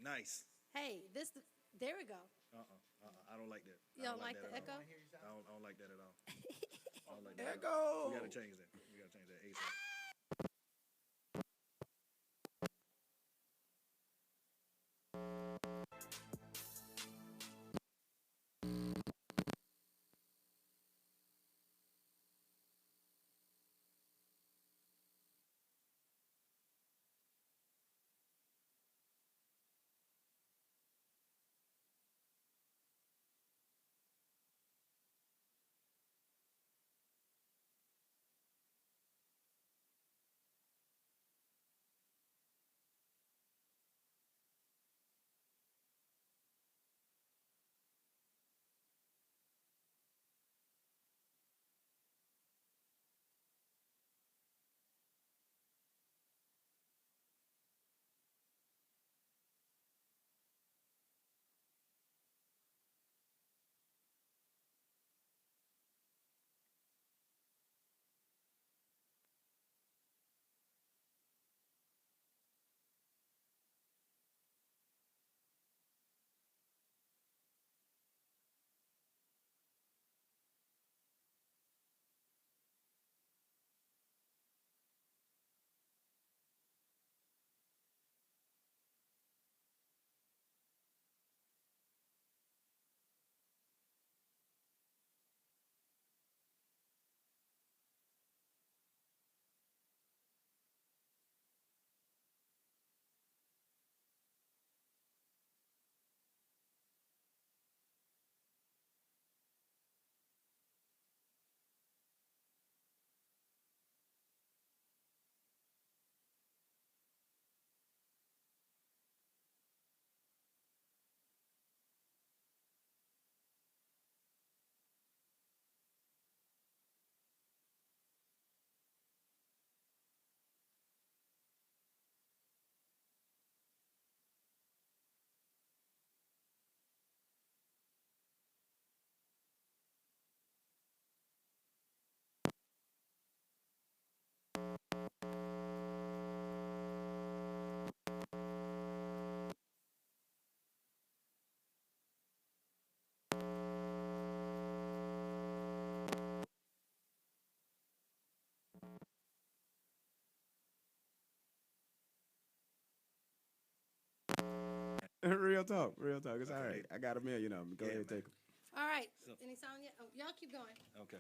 Nice. Hey, there we go. I don't like that. You don't like the echo? I don't like that at all. I don't like that. Echo. We gotta change that. We gotta change that ASAP. Real talk. Real talk. It's all Okay. right. I got a million of them. Go Yeah, ahead, man. take them. All right. So- Any sound yet? Oh, y'all keep going. Okay.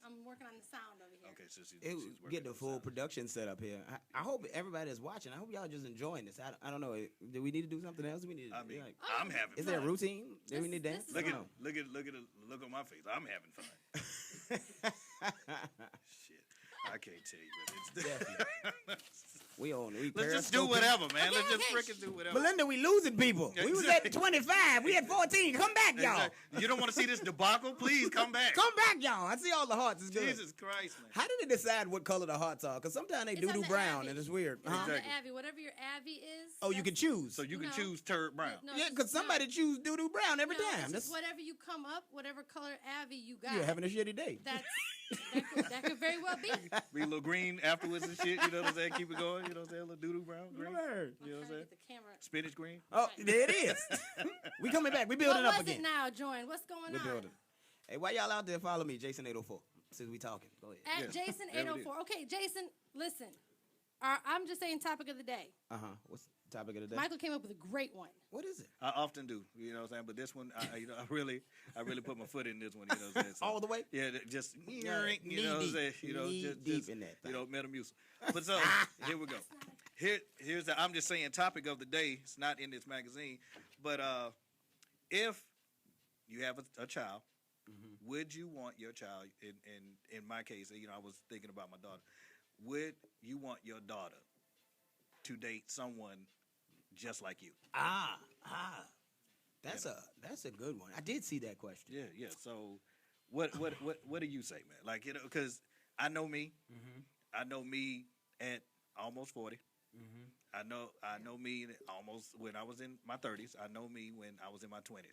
I'm working on the sound over here. Okay. So she's working Get the on full sound. production set up here. I hope everybody that's watching, I hope y'all just enjoying this. I don't know. Do we need to do something else? We need to, I mean, like, Oh, I'm having is fun. there a routine? Do we This- need this dance? is- Look I at don't the look on my face. I'm having fun. know. Shit. I can't tell you, but it's Definitely. We Let's just do periscoping. whatever, man. Okay, Let's just okay. freaking do whatever. Melinda, we losing people. We was at 25. We at 14. Come back, y'all. Exactly. You don't want to see this debacle? Please come back. Come back, y'all. I see all the hearts. It's good. Jesus Christ, man. How did they decide what color the hearts are? Because sometimes they It's on doo-doo the brown, Abby. and it's weird. It's on Huh? the Exactly. Abby. Whatever your Abby is. Oh, you can choose. So you can No. choose turd brown. No, Yeah, it's because somebody not. choose doo-doo brown every No, it's time. just That's whatever you come up, whatever color Abby you got. you're having a shitty day. that could very well be. Be a little green afterwards and shit. You know what I'm saying? Keep it going. You know what I'm saying? A little doo-doo brown, green. Word. You know what I'm I'm trying to saying? get the camera. Spinach green. Oh, there it is. We coming back. We building What up was again. it now, Join? What's going We're on? building. Hey, why y'all out there follow me, Jason804? Since we talking, go ahead. At Yeah, Jason there it 804. Okay, Jason, listen. I'm just saying topic of the day. What's the topic of the day? Michael came up with a great one. What is it? I often do. You know what I'm saying? But this one, I really put my foot in this one. You know what I'm saying? So, All the way? Yeah, just you know knee what I'm deep. saying? You know, Knee just deep in that You know, thing. Metamucil. But so here we go. Here's the I'm just saying topic of the day. It's not in this magazine, but if you have a child, would you want your child? In my case, you know, I was thinking about my daughter. Would you want your daughter to date someone just like you? That's a good one. I did see that question. Yeah. So, what do you say, man? Like, you know, because I know me. I know me at almost 40. I know me almost when I was in my 30s. I know me when I was in my 20s.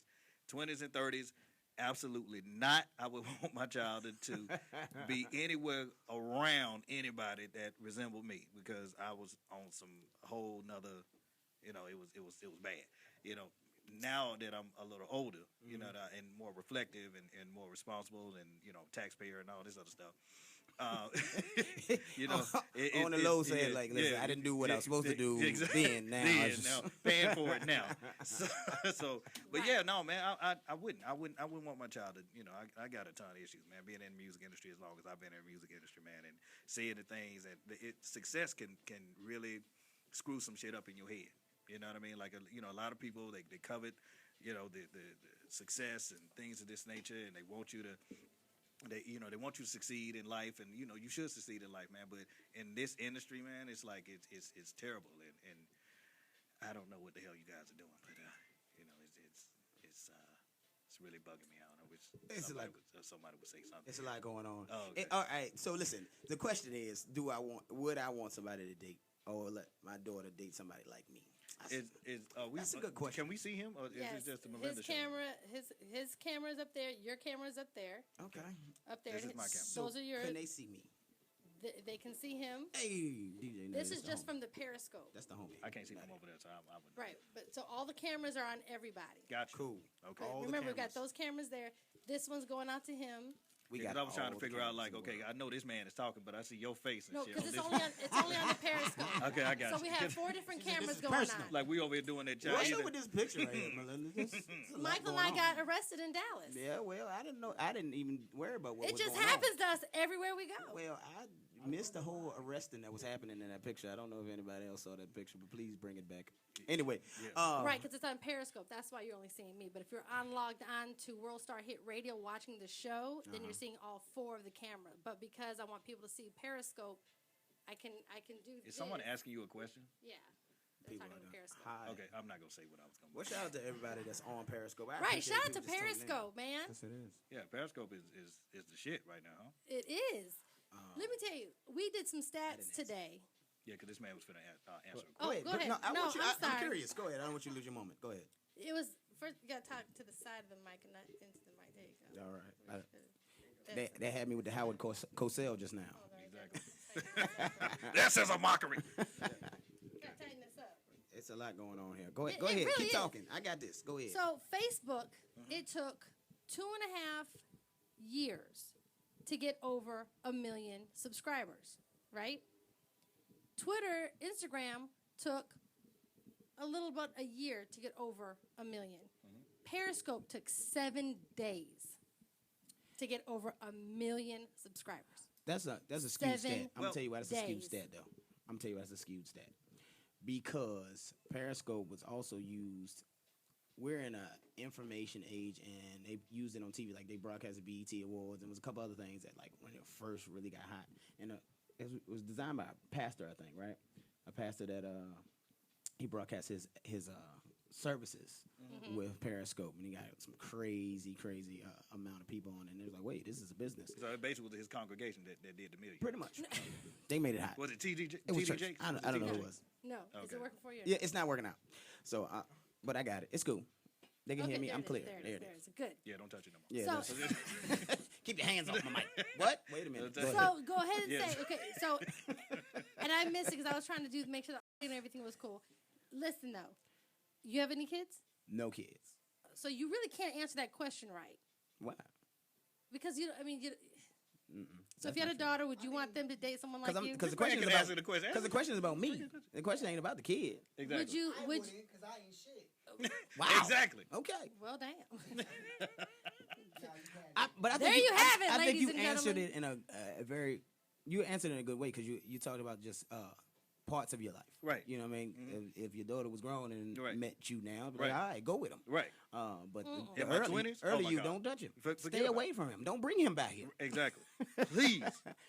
20s and 30s, absolutely not. I would want my child to be anywhere around anybody that resembled me because I was on some whole nother, You know, it was bad. You know, now that I'm a little older, you know, and more reflective and more responsible, and you know, taxpayer and all this other stuff. You know, on the low saying like, listen, I didn't do what I was supposed to do then. Now, I just... now paying for it now. So but yeah, no, man, I wouldn't want my child to, you know, I got a ton of issues, man, being in the music industry as long as I've been in the music industry, man, and seeing the things that success can really screw some shit up in your head. You know what I mean? Like, you know, a lot of people, they covet, you know, the success and things of this nature, and they want you to. They want you to succeed in life, and you know you should succeed in life, man. But in this industry, man, it's like it's terrible, and I don't know what the hell you guys are doing, but you know it's really bugging me. I don't know which somebody would say something. It's a lot going on. Oh, okay. All right, so listen, the question is, would I want somebody to date, or let my daughter date somebody like me? That's a good question. Can we see him, or Yes. is it just a Melinda His show? camera, his camera's up there. Your camera's up there. Okay. Up there. This is my camera. Those are your. Can they see me? They can see him. Hey, DJ. This is just from the Periscope. That's the homie. I can't see from over there, so I would. Right, but so all the cameras are on everybody. Gotcha. Cool. Okay. But All the remember, we got cameras. those cameras there. This one's going out to him. We Because got. I was trying to all the figure out, cameras like, in the okay, world. I know this man is talking, but I see your face and No, shit. because on it's this. only on the Periscope. Okay, I got So you. we have 4 different cameras is going personal. on. Like we over here doing that. What's either- up with this picture right here, Melinda? This is a lot Michael and going I on. got arrested in Dallas. Yeah, well, I didn't know. I didn't even worry about what It was just going on. happens to us everywhere we go. Well, I missed the whole arresting that was happening in that picture. I don't know if anybody else saw that picture, but please bring it back. Anyway, Yeah. Right, because it's on Periscope. That's why you're only seeing me. But if you're logged on to World Star Hit Radio watching the show, then you're seeing all 4 of the camera. But because I want people to see Periscope, I can do. Is someone this. asking you a question? Yeah, they're people talking are to Periscope. hide. Okay, I'm not gonna say what I was gonna. Well, shout out to everybody that's on Periscope. I Right, appreciate shout out to people just tuning in. Periscope, man. Yes, it is. Yeah, Periscope is the shit right now, huh? It is. Let me tell you, we did some stats didn't ask. today. Yeah, because this man was finna answer. Oh, go ahead. No, I No, want you, I'm I'm sorry. curious. Go ahead. I don't want you to lose your moment. Go ahead. It was first. You got to talk to the side of the mic and not into the mic. There you go. All right. That's They had me with the Howard Cosell just now. Exactly. This is a mockery. Got to tighten this up. It's a lot going on here. Go ahead. It- Go it ahead. really Keep is. talking. I got this. Go ahead. So Facebook, it took 2.5 years to get over 1 million subscribers, right? Twitter, Instagram took a little about a year to get over 1 million. Periscope took 7 days to get over 1 million subscribers. That's a skewed 7 stat. I'm gonna tell you why that's a skewed days. stat, though. I'm gonna tell you why that's a skewed stat. Because Periscope was also used. We're in a information age, and they used it on TV. Like they broadcast the BET Awards, and was a couple other things that, like, when it first really got hot. And it was designed by a pastor, I think, right? A pastor that he broadcast his services with Periscope, and he got some crazy amount of people on it. And they was like, wait, this is a business. So it basically was his congregation that did the million. Pretty much, they made it hot. Was it TD It was TD church. Jakes? I don't know who it was. No, is Okay. it working for you? Yeah, it's not working out. So, but I got it. It's cool. They can hear me. there I'm it is, clear. There There it it is. is. Good. Yeah, don't touch it no more. Yeah. So- that's- Keep your hands off my mic. What? Wait a minute. Go So- ahead. So go ahead and Yeah. say, okay, so, and I missed it because I was trying to make sure the audio and everything was cool. Listen, though, you have any kids? No kids. So you really can't answer that question right. Why? Because so That's if you had a not true. daughter, would you want them to date someone like you? Because the Man question is can about answer the question. because the question is about me. The question ain't about the kid. Exactly. Would you, I would wouldn't, you, because I ain't shit. Wow. Exactly. Okay. well, damn. Now you had But I There think you have it, I think ladies you and answered gentlemen. it in a very. You answered it in a good way because you talked about just parts of your life. Right. You know what I mean? If your daughter was grown and Right. met you now, Right. all right, go with him. Right. But In my early, 20s? Oh early my you God. don't touch him. Forget Stay about away from him. Don't bring him back here. Exactly. Please,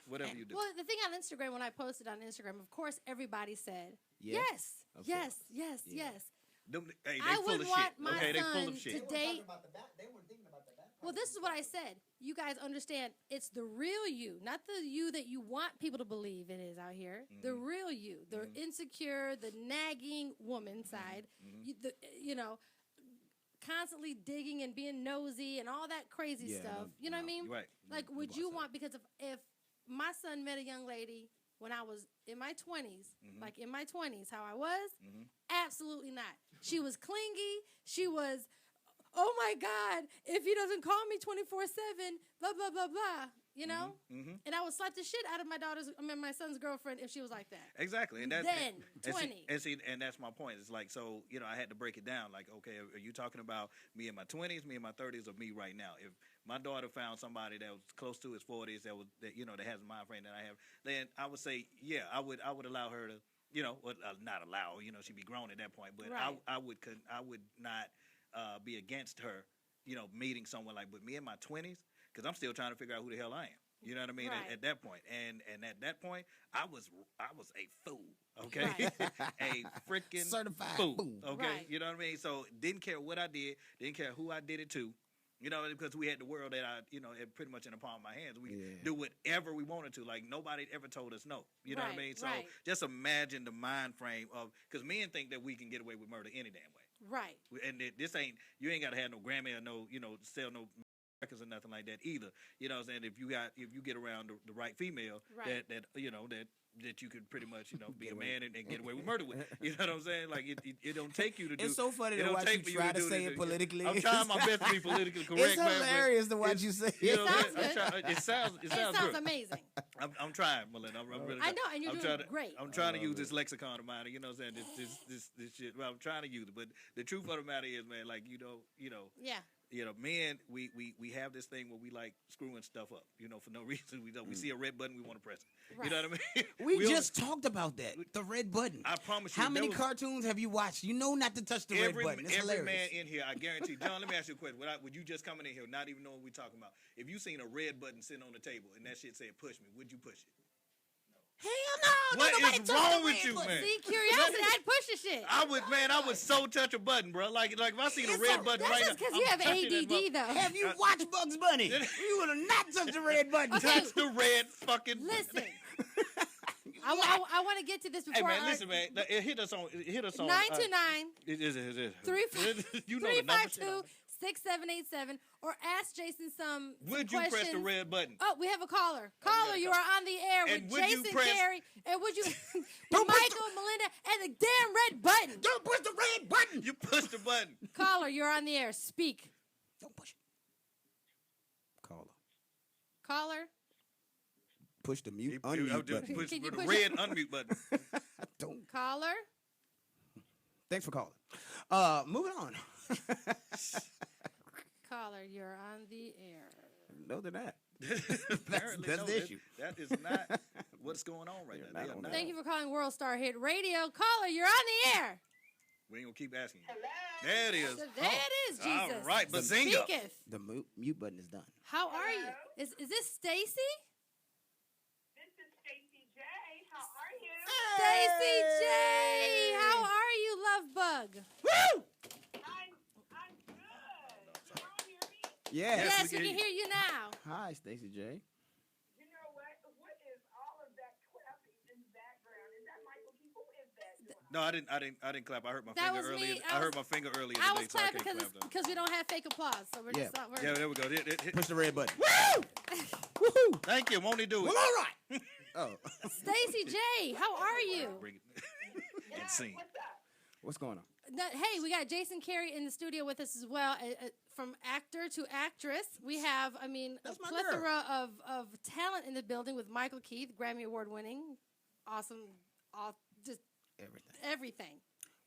whatever you do. Well, the thing on Instagram, when I posted on Instagram, of course, everybody said, Yeah? yes, Of yes, course. yes, Yeah. yes. Them, hey, they I full would of want shit. my Okay, they full son of they shit. weren't Today- talking about the back. They weren't thinking about the back. Well, this is what I said. You guys understand, it's the real you, not the you that you want people to believe it is out here. The real you, the insecure, the nagging woman side, constantly digging and being nosy and all that crazy Yeah, stuff. no, You know what I no, mean? You're right. Like, No, would go you outside. want, because if my son met a young lady when I was in my 20s, Mhm. like in my 20s, how I was? Mhm. Absolutely not. She was clingy. She was, oh my God, if he doesn't call me 24/7, blah, blah, blah, blah, you know? Mm-hmm. And I would slap the shit out of my son's girlfriend if she was like that. Exactly, and that's Then, and 20. and that's my point. It's like, so you know, I had to break it down. Like, okay, are you talking about me in my 20s, me in my 30s, or me right now? If my daughter found somebody that was close to his 40s, that has a mind frame that I have, then I would say, yeah, I would allow her to, not allow, she'd be grown at that point, but Right. I would not be against her, meeting someone like, but me in my 20s, because I'm still trying to figure out who the hell I am. You know what I mean? Right. At that point, and at that point, I was a fool. Okay, Right. a freaking Certified fool. fool. Okay, Right. you know what I mean? So didn't care what I did, didn't care who I did it to. Because we had the world that had pretty much in the palm of my hands. We could do whatever we wanted to. Like, nobody ever told us no. You know what I Right, mean? So right. just imagine the mind frame of, because men think that we can get away with murder any damn way. Right. And you ain't got to have no Grammy or no, sell no records or nothing like that either. You know what I'm saying? If you get around the right female, Right. that you could pretty much, be a man and get away with murder with. You know what I'm saying? Like, it don't take you to do. It's so funny it to don't watch take you for try to to do say this. it politically. I'm trying my best to be politically correct, It's man. but hilarious to watch you say You it. know, sounds I'm good. trying- it sounds It sounds good. amazing. I'm trying, Melinda. I'm really I know, and you're I'm doing trying great. I'm trying to I use love this lexicon of mine. You know what I'm saying? This shit. Well, I'm trying to use it, but the truth of the matter is, man, like Yeah. men, we have this thing where we like screwing stuff up, for no reason. We see a red button, we want to press it. Right. You know what I mean? We don't- just talked about that. The red button. I promise you. How many there was- cartoons have you watched? You know not to touch the red button. It's every hilarious. man in here, I guarantee. John, let me ask you a question. Would you just coming in here, not even knowing what we're talking about? If you seen a red button sitting on the table and that shit said "push me," would you push it? Hell no. What Don't nobody is touch wrong the with red you, button. man? See, curiosity, I'd push the shit. I would so touch a button, bro. Like if I seen a It's red a- button That's right just now. because you I'm have touching that ADD, though. Have you watched Bugs Bunny? You would have not touched the red button. Okay. Touch the red fucking button. Listen, I want to get to this Hey before man, listen, man. It hit us on. 929 It is. 352 You know the number. shit on it. 6787 or ask Jason some Would you questions. press the red button? Oh, we have a caller. Caller, you are on the air And with would you Jason press- Carey. And would you, Don't push Michael, Melinda, and the damn red button. Don't push the red button. You push the button. Caller, you're on the air. Speak. Don't push it. Caller. Caller. Push the mute, I'll unmute just button. push Can you the push red unmute button. Don't. Caller. Thanks for calling. Moving on. Caller, you're on the air. No, they're not. Apparently, that's no, the issue. That is not what's going on right You're now. not They are on not- that. Thank you for calling World Star Hit Radio. Caller, you're on the air. We ain't gonna keep asking you. There it is. So there it is, Jesus. All right, bazinga. Speaketh. The mute button is done. How are you? Is this Stacy? This is Stacy J. How are you? Stacy J. How are you, love bug? Woo! I'm good. Can y'all hear me? Yes. Yes, Yes, we we can can hear you now. Hi, Stacey J. You know what? What is all of that clapping in the background? Is that Michael Key? Who is that doing? No, I didn't clap. I hurt my That finger was earlier. me. I hurt my finger earlier I today, was so I clapping can't clap. because we don't have fake applause. So we're Yeah. just not. Yeah, there we go. Hit. Push the red button. Woo! Woohoo! Thank you. Won't he do it? Well, all right. Oh, Stacy J. How are you? Bring it. And sing. What's up? what's going on? Hey, we got Jason Carey in the studio with us as well. From actor to actress, we have, a That's my plethora of talent in the building with Michael Keith, Grammy Award winning, awesome, just Everything. everything.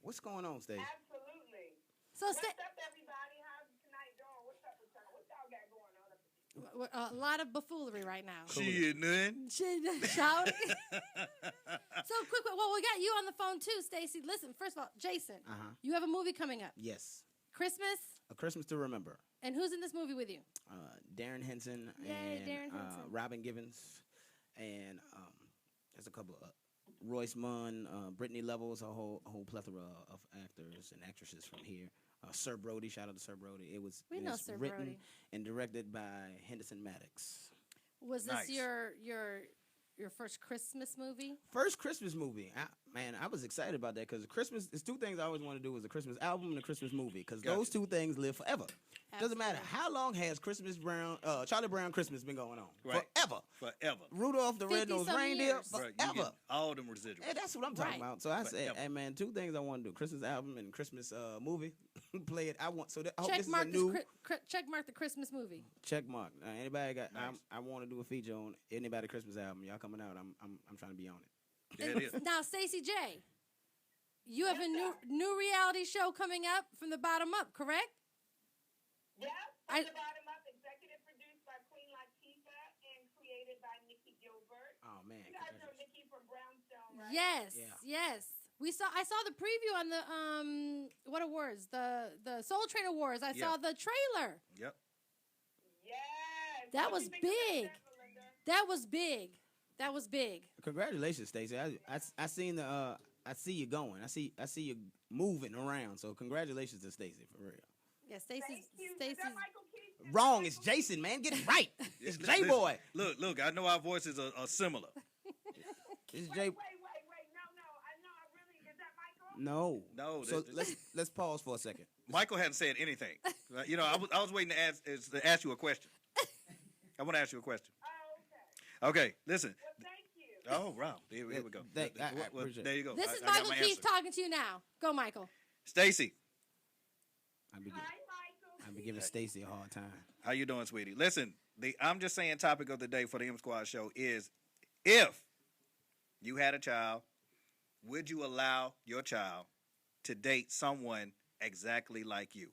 What's going on, Stacey? Absolutely. So, What's up, everybody? How's tonight doing? What's up with y'all? What y'all got going on? a lot of buffoonery right now. Shit, none. Shout. So quick, well, we got you on the phone too, Stacy. Listen, first of all, Jason, you have a movie coming up, Yes. Christmas, A Christmas to Remember. and who's in this movie with you? Darren Henson Yay, and Darren Henson. Robin Givens, and there's a couple of Royce Munn, Brittany Levels, a whole plethora of actors and actresses from here. Sir Brody, shout out to Sir Brody. It was We know it's Sir written Brody. and directed by Henderson Maddox. Was Nice. this your first Christmas movie? First Christmas movie. I was excited about that because Christmas is two things I always want to do: is a Christmas album and a Christmas movie, because Gotcha. those two things live forever. Doesn't matter Absolutely. how long has Charlie Brown Christmas been going on? Right. forever. Forever. Rudolph the 50-some Red-Nosed Reindeer, years. Bruh, you forever. get all them residuals. Hey, that's what I'm talking Right. about. So I said, Forever. hey man, 2 things I want to do: Christmas album and Christmas movie. Play it. I want so that I hope Check this is a mark new check mark the Christmas movie. check mark. Anybody got? Nice. I want to do a feature on anybody Christmas album. Y'all coming out? I'm trying to be on it. Yeah, it is. Now, Stacey J, you have a new reality show coming up from the bottom up, correct? Yeah, I- from the bottom up, executive produced by Queen Latifah and created by Nikki Gilbert. Oh man, You guys know congratulations. Nikki from Brownstone, right? Yes, Yeah. yes. I saw the preview on the what awards? The Soul Train Awards. I Yeah. saw the trailer. Yep. Yes. That What was you think about big. that, Melinda? That was big. That was big. Congratulations, Stacey. I seen the I see you going. I see you moving around. So congratulations to Stacey for real. Yeah, Thank you. Is Stacey's. that Michael Keith? Is that Wrong. Michael It's Keith? Jason, man. Get it right. It's Listen, J Boy. Look. I know our voices are similar. It's Wait, J. wait. No. I know. I really. Is that Michael? No. No, So this- let's pause for a second. Michael hadn't said anything. You know, I was waiting to ask you a question. I want to ask you a question. Oh, okay. Okay, listen. Well, thank you. Oh, wow. Here we go. I appreciate There you go. This I is got Michael my Keith answer. talking to you now. Go, Michael. Stacy, I be Hi, Michael. I be giving Stacey a hard time. how you doing, sweetie? Listen, I'm just saying topic of the day for the M Squad show is if you had a child, would you allow your child to date someone exactly like you?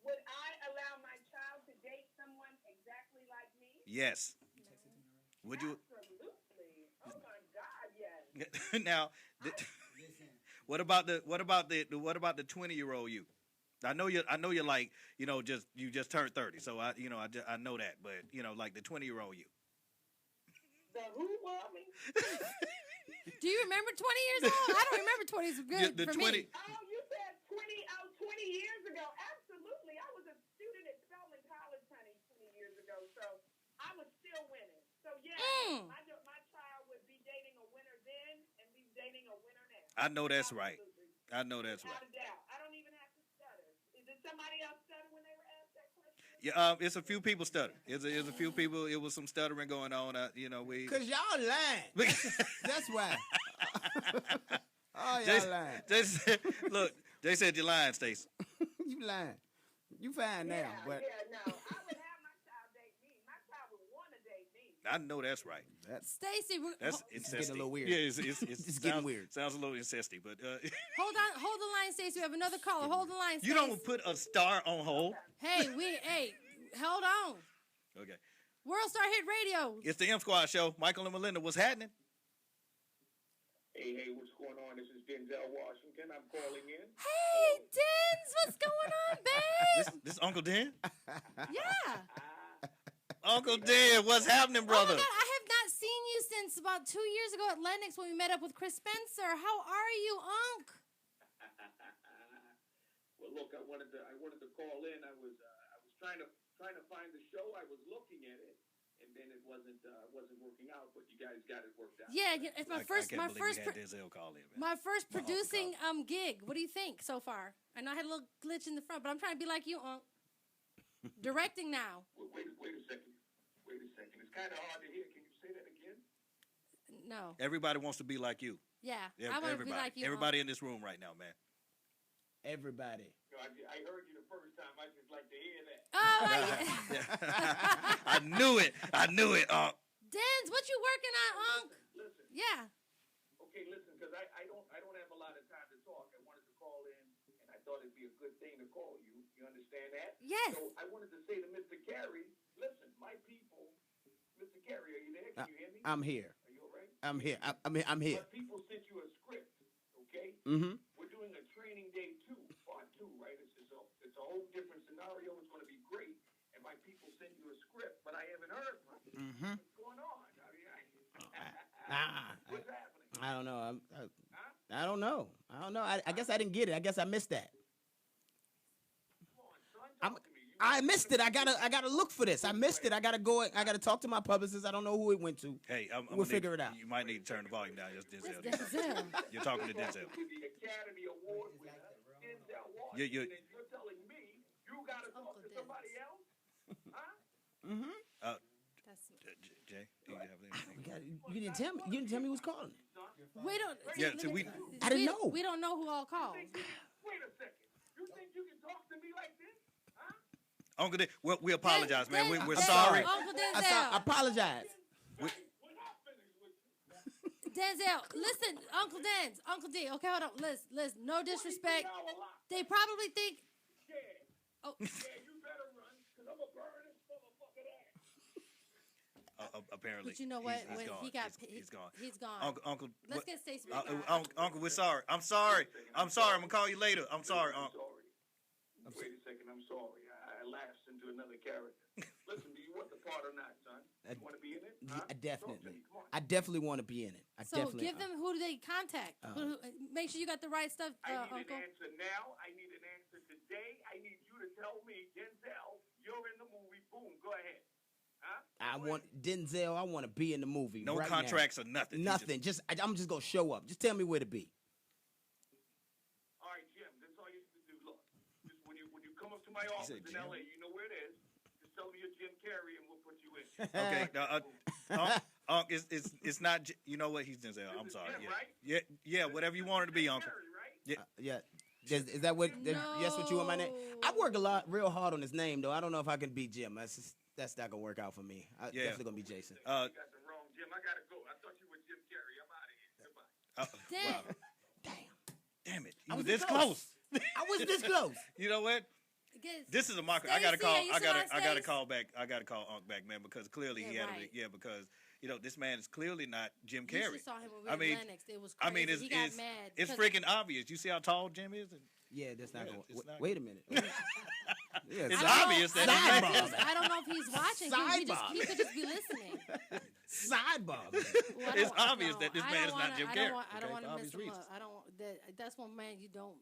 Would I allow my child to date someone exactly like me? Yes. Would you? Absolutely. Oh my God, yes. Now, Listen, what about the 20-year-old you? I know you're like, you just turned 30, so I know that, but like the 20-year-old you. The who mommy? Do you remember 20 years old? I don't remember 20 is good The for 20 me. Oh, you said 20 years ago. Absolutely. I was a student at Spelman College, honey, 20 years ago. So I was still winning. So yeah, my child would be dating a winner then and be dating a winner now. I know that's right. Absolutely. I know that's Without right. a doubt. I don't even have to stutter. Did somebody else stutter when they were asked that question? Yeah, it's a few people stutter. It's a few people. It was some stuttering going on. We. Cause y'all lying. That's why. Oh, They- y'all lying. Look, they said you're lying, Stacey. You lying. You fine now, Yeah, but no. I would have my child date me. My child would want to date me. I know that's right. that's Stacy, That's It's incesty. getting a little weird. Yeah, it's It's getting weird. Sounds a little incesty, but hold the line, Stacy. We have another caller. Hold the line, you Stace. don't put a star on hold. Hey, hold on. Okay, World Star Hit Radio. it's the M Squad show. Michael and Melinda, what's happening? Hey, what's going on? This is Denzel Washington. I'm calling in. Hey, Dins, what's going on, babe? This Uncle Dan? Yeah. Uncle Dan, what's happening, brother? Oh my God, I have not seen you since about 2 years ago at Lennox when we met up with Chris Spencer. How are you, Unc? Well, look, I wanted to call in. I was trying to find the show. I was looking at it, and then it wasn't working out. But you guys got it worked out. Yeah, it's my first, I my can't believe first, we had Denzel call in, man. my first My uncle producing gig. What do you think so far? I know I had a little glitch in the front, but I'm trying to be like you, Unc. Directing now. Well, wait a second. It's kind of hard to hear. Can you say that again? No. Everybody wants to be like you. Yeah, I want to be like you. Everybody in this room right now, man. everybody. No, I heard you the first time. I just like to hear that. Oh, I knew it. Dens, what you working on, Unc? Listen. Yeah. Okay, listen, because I don't have a lot of time to talk. I wanted to call in, and I thought it'd be a good thing to call you. You understand that? Yes. So I wanted to say to Mr. Carey, listen, my people, Mr. Carey, are you there? Can you hear me? I'm here. Are you all right? I'm here. I'm here. My people sent you a script, okay? Mm-hmm. We're doing a training day 2, part 2, right? It's a whole different scenario. It's going to be great. And my people sent you a script, but I haven't heard from you. Mm-hmm. What's going on? What's happening? I don't know. Huh? I don't know. I guess I didn't get it. I guess I missed that. Come on, son. Talk to me. I missed it. I gotta look for this. I missed it. I gotta go. I gotta talk to my publicist. I don't know who it went to. Hey, We'll figure it out. You might need to turn the volume down. It's Denzel. Denzel. You're talking to Denzel. With the Academy Award winner, Denzel Washington, You- and you're telling me you got to talk to somebody else? Huh? Mm-hmm. Jay, do you have anything? You didn't tell me. You didn't tell me who was calling. We don't. Yeah, see, so we- I didn't know. We don't know who all calls. Wait a second. You think you can talk to me like this? Huh? Uncle, well, we apologize, man. We're Dan- sorry. Uncle I Denzel. apologize. When I finish with you. Denzel, listen, Uncle Denz, Uncle D. Okay, hold on. Listen. No disrespect. Now a lot. They probably think. Yeah. Oh, Yeah, you better run, because I'm going to burn this motherfucker ass. Apparently. but you know what? He's When gone. he got, he's gone. He's gone. Uncle, Let's what- get Stacey. Uncle, we're sorry. I'm sorry. I'm sorry. I'm gonna call you later. I'm sorry, I'm Uncle. sorry. Wait a second, I'm sorry. I lapsed into another character. Listen, do you want the part or not, son? You want to be in it? Huh? I definitely. Talk to me, come on. I definitely want to be in it. I So definitely. give them who do they contact? Make sure you got the right stuff, I need Uncle. an answer now. I need an answer today. I need you to tell me, Denzel, you're in the movie. Boom, go ahead. Huh? I want Denzel. I want to be in the movie. No right contracts now. or nothing. He Nothing. I'm just gonna show up. Just tell me where to be. All right, Jim, that's all you have to do. Look, just when you come up to my office said in Jim. L.A., you know where it is. Just tell me you're Jim Carrey, and we'll put you in. Okay. It's not. You know what? He's Denzel. I'm This is sorry. Jim, Yeah. right? Yeah. Whatever you want it to be, Uncle. Carrey, right? Yeah. Is that what? That's what you want my name? I work real hard on his name though. I don't know if I can be Jim. That's not gonna work out for me. I Yeah. definitely gonna be Jason. You got the wrong Jim. I gotta go. I thought you were Jim Carrey. I'm out of here. Goodbye. Wow. Damn. Damn it. I You was were this this close. I was this close. You know what? Get- This is a marker. I gotta Stacey, call. are you I still on, gotta Stace? call back. I gotta call Unc back, man, because clearly he Yeah, had. right. Yeah, because this man is clearly not Jim You Carrey. just saw him when we I were mean- in Lennox. It was I crazy. mean, he got mad. it's 'cause- freaking obvious. You see how tall Jim is? Yeah, that's not Yeah, gonna. it's not- Wait a minute. Yeah, It's I don't obvious know, that I don't, he's know if he's, I don't know if he's watching. Sidebar. He could just be listening. sidebar. Well, I It's don't- obvious no, that this I man don't is not wanna- Jim I Carrey, don't want, I okay, don't want for to obvious mess him reasons. up. I don't. That's one man you don't.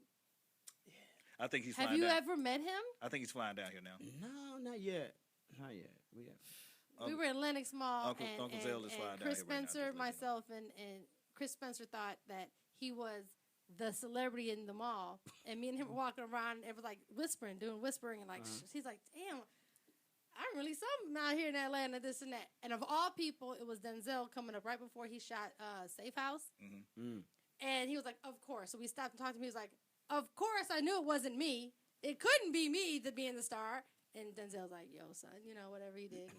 I think he's Have flying you down. ever met him? I think he's flying down here now. No, not yet. Not yet. We have. We were in Lenox Mall, Uncle- and, Uncle and, Zell is and flying down Chris here right now, Spencer, just let you know. myself, and Chris Spencer thought that he was the celebrity in the mall, and me and him were walking around and it was like doing whispering, and like he's like, "Damn, I'm really something out here in Atlanta, this and that." And of all people, it was Denzel coming up right before he shot Safe House, and he was like, "Of course." So we stopped and talked to him. He was like, "Of course, I knew it wasn't me. It couldn't be me to being the star." And Denzel's like, "Yo, son, whatever he did."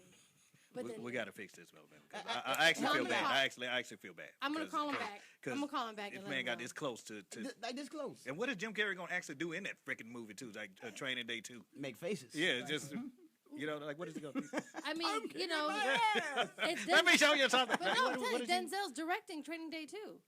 But then We got to fix this, man. 'Cause I actually I'm feel gonna bad. call- I actually feel bad. I'm gonna 'Cause- call him back. 'cause I'm gonna call him back. This and let man him got know. this close to. Like this close. And what is Jim Carrey gonna actually do in that freaking movie too? Like Training Day 2. Make faces. Yeah, just like what is he gonna do? I mean, it's Let me show you something. But no, What- I'm what telling is you, he- Denzel's directing Training Day 2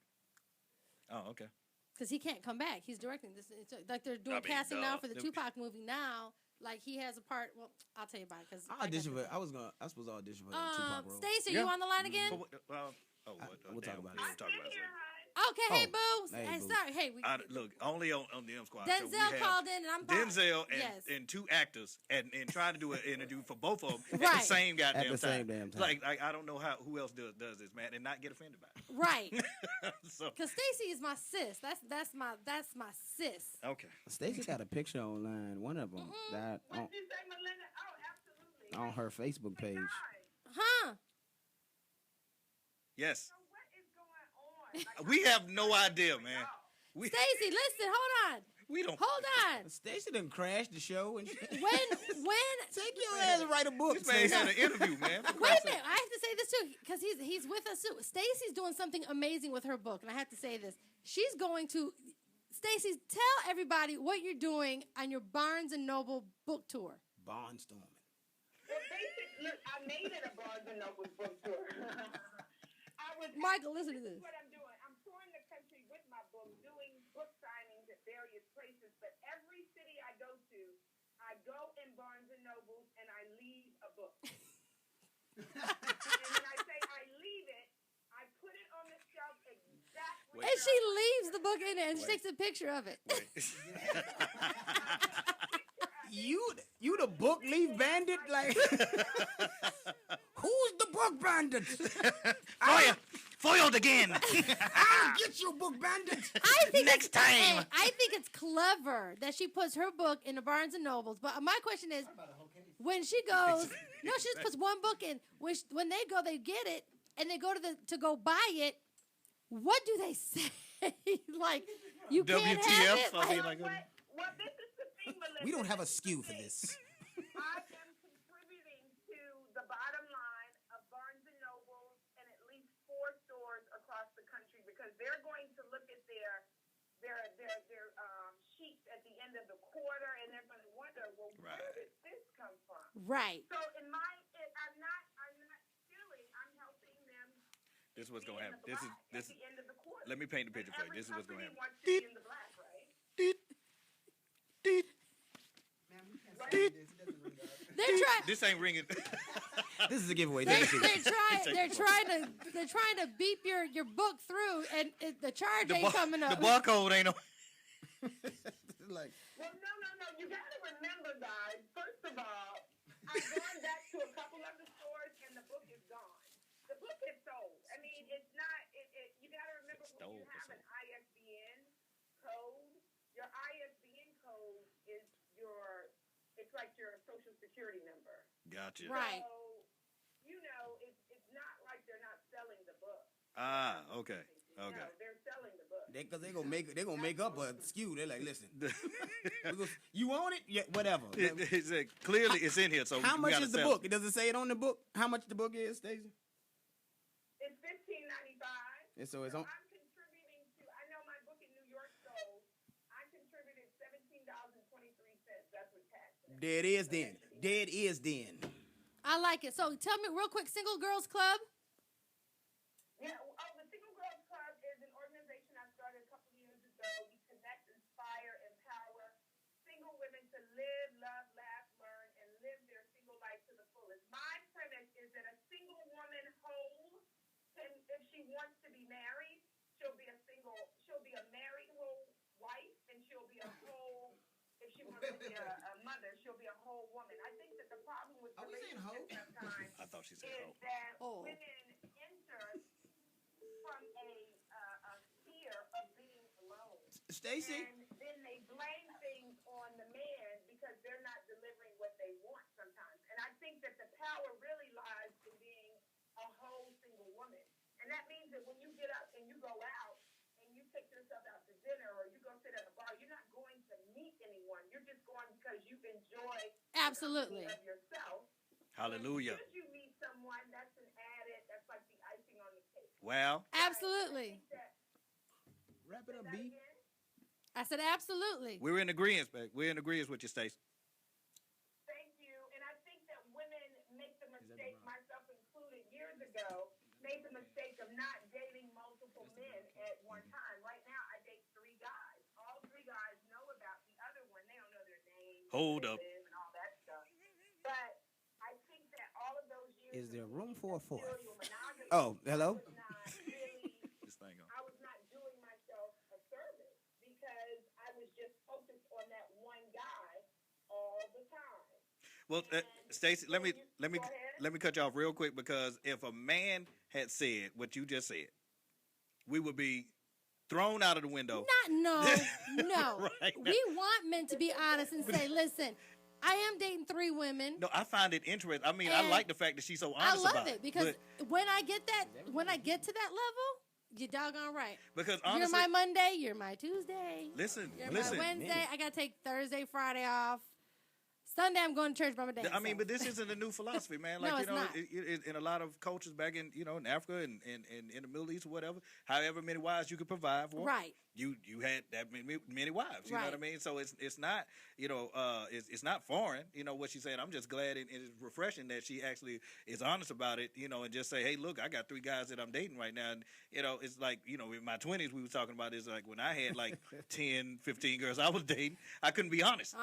Oh, okay. because he can't come back. He's directing this. It's like they're doing I mean, casting now for the the- Tupac movie now. Like he has a part. Well, I'll tell you about it because I auditioned for. I was supposed to audition for the Tupac role. Stacey, Yeah. you on the line again? But what- we'll talk damn, about it. we'll talk about it later. Okay, hey boo. Hey, Hey, boo. sorry. Hey, Look, only on the M Squad. so we Denzel have called in, and I'm Denzel and, yes. and two actors and trying to do an interview for both of them at Right. the same goddamn At the time. same damn time. Like I don't know who else does this, man, and not get offended by Right, it. So because Stacey is my sis. That's my sis. okay. Stacey got a picture online. One of them that What did you say, Melinda? Oh, absolutely. on her Facebook page. Guys, Huh? Yes, so what is going on? Like, we have no idea, man. We Stacey, listen. Hold on. we don't. Hold on. Stacey done crashed the show and shit. When Take your ass and write a book. This man Stacey. had an interview, man. for Wait Christ's a minute, I have to say this too, because he's with us too. Stacey's doing something amazing with her book, and I have to say this. She's going to, Stacey, tell everybody what you're doing on your Barnes and Noble book tour. Barnstorming. Well, basically, look, I made it a Barnes and Noble book tour. Michael, listen to this. What I'm doing, I'm touring the country with my book, doing book signings at various places. But every city I go to, I go in Barnes and Nobles and I leave a book. And when I say I leave it, I put it on the shelf exactly. And she leaves the book in there and she takes a picture of it. You the book leaf bandit? Like who's the book bandit? Fire! Foiled again. Get your book, bandit. I think Next it's- time. hey, I think it's clever that she puts her book in the Barnes and Nobles. But my question is, when she goes, no, she just puts one book in. When they go, they get it, and they go to go buy it. What do they say? Like, you can't have WTF? it. I mean, Like, like, Well, this is the thing, Melissa. We don't have a This is SKU the for thing. this. I am contributing to the bottom line of Barnes and Nobles and at least 4 stores across the country because they're going to look at their sheets at the end of the quarter and they're going to wonder, well, where Right. did this come from? right. So I'm not stealing. I'm helping them. this is what's be gonna in happen. the This is black this. at the end of the quarter. Let me paint the picture for you. Every This is what's gonna company happen. wants to be in the black, right? Man, we can't say this. It doesn't ring up. They're trying. This ain't ringing. This is a giveaway. They're, Thank you. they're trying to beep your book through, and the charge ain't coming up. The barcode ain't on. Like, Well, no. You got to remember, guys. First of all, I've gone back to a couple of the stores, and the book is gone. The book is sold. I mean, it's not. You got to remember when you have an ISBN code. Your ISBN code is it's like your social security number. Gotcha. Right. So, it's not like they're not selling the book. Ah, okay. No, Okay. they're selling the book. because they gonna make up a SKU. They're like, listen, you want it? Yeah, whatever. It's clearly it's in here. So How we much gotta is the sell book? Does it say it on the book? How much the book is, Stacey? It's $15.95. And so it's on. I'm contributing to. I know my book in New York sold. I contributed $17.23. That's what tax. There it is then. There it is then. I like it. So tell me real quick, Single Girls Club. Yeah. The Single Girls Club is an organization I started a couple of years ago. We connect, inspire, empower single women to live, love, laugh, learn, and live their single life to the fullest. My premise is that a single woman whole can, if she wants to be married, she'll be a married whole wife, and she'll be a whole. If she wants to be a mother, she'll be a whole woman. I think that the problem with Are we saying relationships sometimes I thought she said is hoe. that Oh. women enter from a fear of being alone. Stacy, And then they blame things on the man because they're not delivering what they want sometimes. And I think that the power really lies in being a whole single woman. And that means that when you get up and you go out and you take yourself out to dinner or you go sit at a bar, you're not going to meet anyone. You're just going because you enjoy Absolutely. the company of yourself. Hallelujah. Should you meet someone, that's an added, that's like the icing on the cake. Well, Absolutely. wrap it up, That B. again? I said absolutely. we're in agreement, babe. We're in agreement with you, Stacey. Thank you. And I think that women make the mistake, myself included, years ago, made the mistake of not dating multiple men at one time. Right now, I date 3 guys. All 3 guys know about the other one. They don't know their names. Hold where up. they live, and all that stuff. But I think that all of those years. Is there of room being for a in fourth? serial monogamy, Oh, hello? I was not really. This thing on. I was not doing myself a service because I was just focused on that one guy all the time. Well, And Stacey, let me go ahead. let me cut you off real quick because if a man had said what you just said, we would be thrown out of the window. No. Right. We want men to be honest and say, listen, I am dating 3 women. No, I find it interesting. I mean, I And like the fact that she's so I honest love about it because But- when I get to that level, you're doggone right. because You're honestly, my Monday, you're my Tuesday, listen, you're listen. my Wednesday. man. I gotta take Thursday, Friday off. Sunday I'm going to church by my dad. I mean, but this isn't a new philosophy, man. Like No, you it's know, not. in a lot of cultures back in in Africa and in the Middle East or whatever, however many wives you could provide for, Right. You had that many wives. You know what I Right. mean? So it's not it's not foreign. You know what she's saying. I'm just glad and it's refreshing that she actually is honest about it. And just say, hey, look, I got 3 guys that I'm dating right now. And it's like in my 20s we were talking about this. Like when I had like 10, 15 girls I was dating, I couldn't be honest.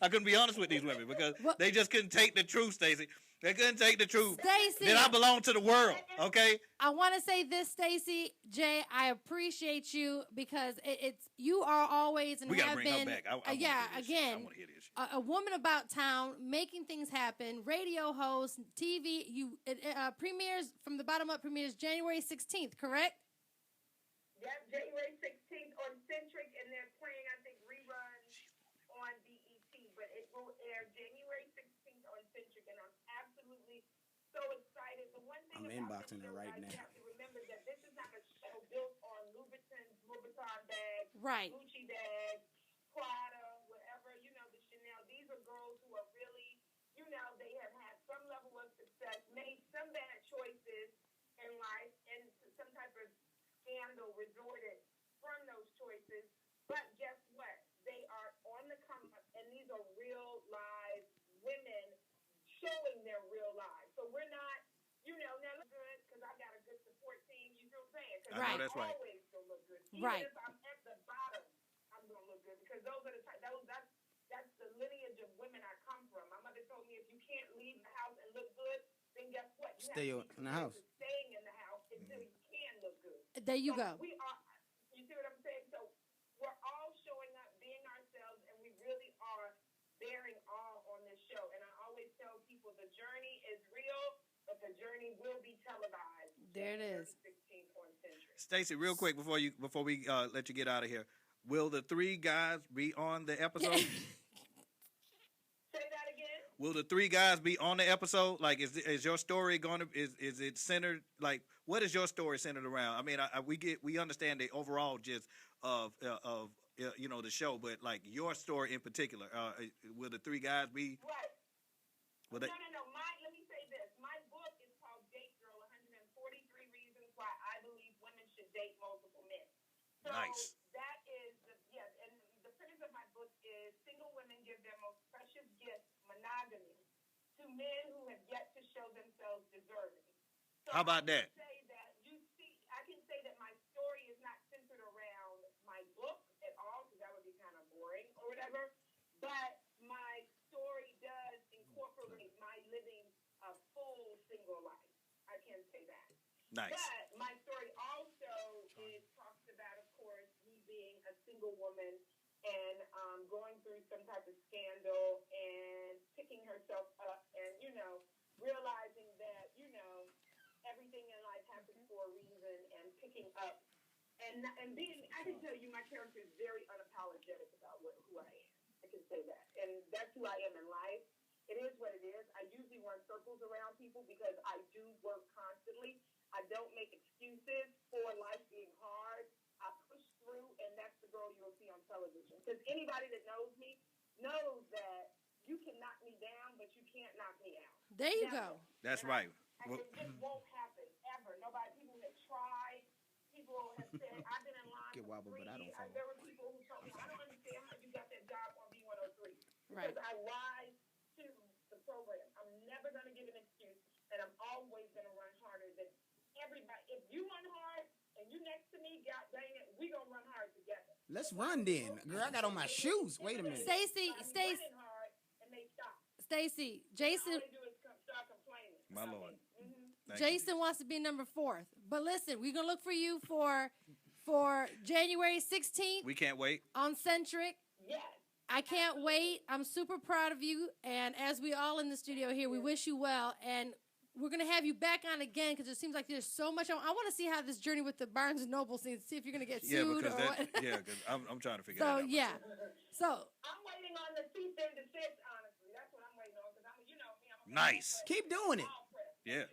I couldn't be honest with these women because Well- they just couldn't take the truth, Stacey. They couldn't take the truth. Stacey. Then I belong to the world, okay? I want to say this, Stacey J. I appreciate you because it's you are always and We gotta have bring her been. back. I wanna Yeah, hear this shit. I again, wanna hear this shit. a woman about town, making things happen. Radio host, TV. It premieres from the bottom up. Premieres January 16th. Correct? Yep, January 16th on Centric, and they're playing, I think, reruns on BET, but it will air January 16th on Centric, and I'm absolutely so excited. The one thing I'm about inboxing this her show, right guys, now. you have to remember that this is not a show built on Louboutin bags, Right. Gucci bags, Prada, whatever, the Chanel. These are girls who are really, they have had some level of success, made some bad choices in life, and some type of scandal resorted from those choices. But guess what? They are on the come up, and these are real live women showing their real lives. So we're not, now look good because I got a good support team. You feel what I'm saying? Because I know that's right. always gonna look good. Even Right. if I'm at the bottom, I'm gonna look good because those are the type. That's the lineage of women I come from. My mother told me if you can't leave the house and look good, then guess what? You Stay have to be in the house. committed to staying in the house until you can look good. There you So go. we are, you see what I'm saying? So we're all showing up, being ourselves, and we really are bearing all on this show. And I always tell people the journey is real, but the journey will be televised. There it is. 16th on Century. Stacey, real quick before we let you get out of here, will the three guys be on the episode? Say that again. Will the three guys be on the episode? Like, is your story going to is it centered? Like, what is your story centered around? I mean, we understand the overall gist of the show, but like your story in particular, will the three guys be? Right. Will they? No. Let me say this. My book is called Date Girl: 143 Reasons Why I Believe Women Should Date Multiple Men. So Nice. that is and the premise of my book is single women give their most precious gift, monogamy, to men who have yet to show themselves deserving. So How about that? I can say that my story is not centered around my book at all, because that would be kind of boring or whatever. But my story does incorporate my living a full single life. I can say that. Nice. But my story also talks about, of course, me being a single woman and going through some type of scandal and picking herself up and, realizing that, everything in life happens for a reason and picking up and being, I can tell you my character is very unapologetic about who I am. I can say that. And that's who I am in life. It is what it is. I usually run circles around people because I do work constantly. I don't make excuses for life being hard. I push through, and that's the girl you'll see on television. Because anybody that knows me knows that you can knock me down, but you can't knock me out. There you Never. go. That's And right. it just won't happen, ever. People have tried. People have said, I've been in line Get for wobbled, 3 but I don't years. follow. There were people who told me, I don't understand how you got that job on B103. Right. Because I rise to the program. I'm never going to give an excuse, and I'm always going to run harder than everybody. If you run hard and you next to me, God dang it, we going to run hard together. Let's run then. Girl, I got on my shoes. Wait a minute. Stacey, I'm running hard, and they stop. Stacey, All Jason, they do is start complaining. My Lord. Mhm. Thank you. Jason wants to be number 4th. But listen, we're gonna look for you for January 16th We can't wait. on Centric. Yes. I can't wait. I'm super proud of you. And as we all in the studio here, we wish you well. And we're going to have you back on again because it seems like there's so much. I want to see how this journey with the Barnes & Noble scene, see if you're going to get Yeah, sued because or what. because I'm trying to figure that So, out. yeah. So, I'm waiting on the cease and desist, honestly. That's what I'm waiting on, because I'm a Nice. Keep doing it. Yeah.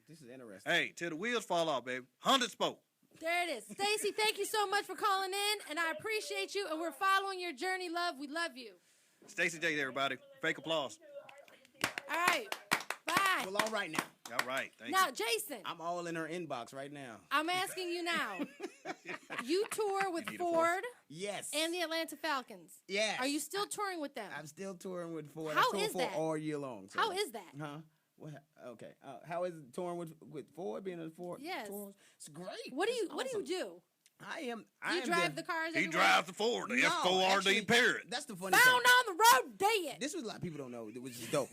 This is interesting. Hey, till the wheels fall off, baby. 100 spoke. there it is. Stacey, thank you so much for calling in, and I appreciate you, and we're following your journey, love. We love you. Stacey J, everybody. Fake applause. All right. Bye. Well, all right now. All right. Thank Now, you. Jason, I'm all in her inbox right now. I'm asking you now. You tour with You need a fourth. Ford Yes. and the Atlanta Falcons. Yes. Are you still touring with them? I'm still touring with Ford. How I tour is for that? all year long. So. How is that? Huh? What? Okay. How is it touring with Ford? Being a Ford? Yes. Tours? It's great. What do you It's What do you awesome. do? I am. Do you drive the cars? He everywhere? drives the Ford, the No, F4RD actually, Parrot. That's the funny Found thing. on the road dead. This was a lot of people don't know, which is dope.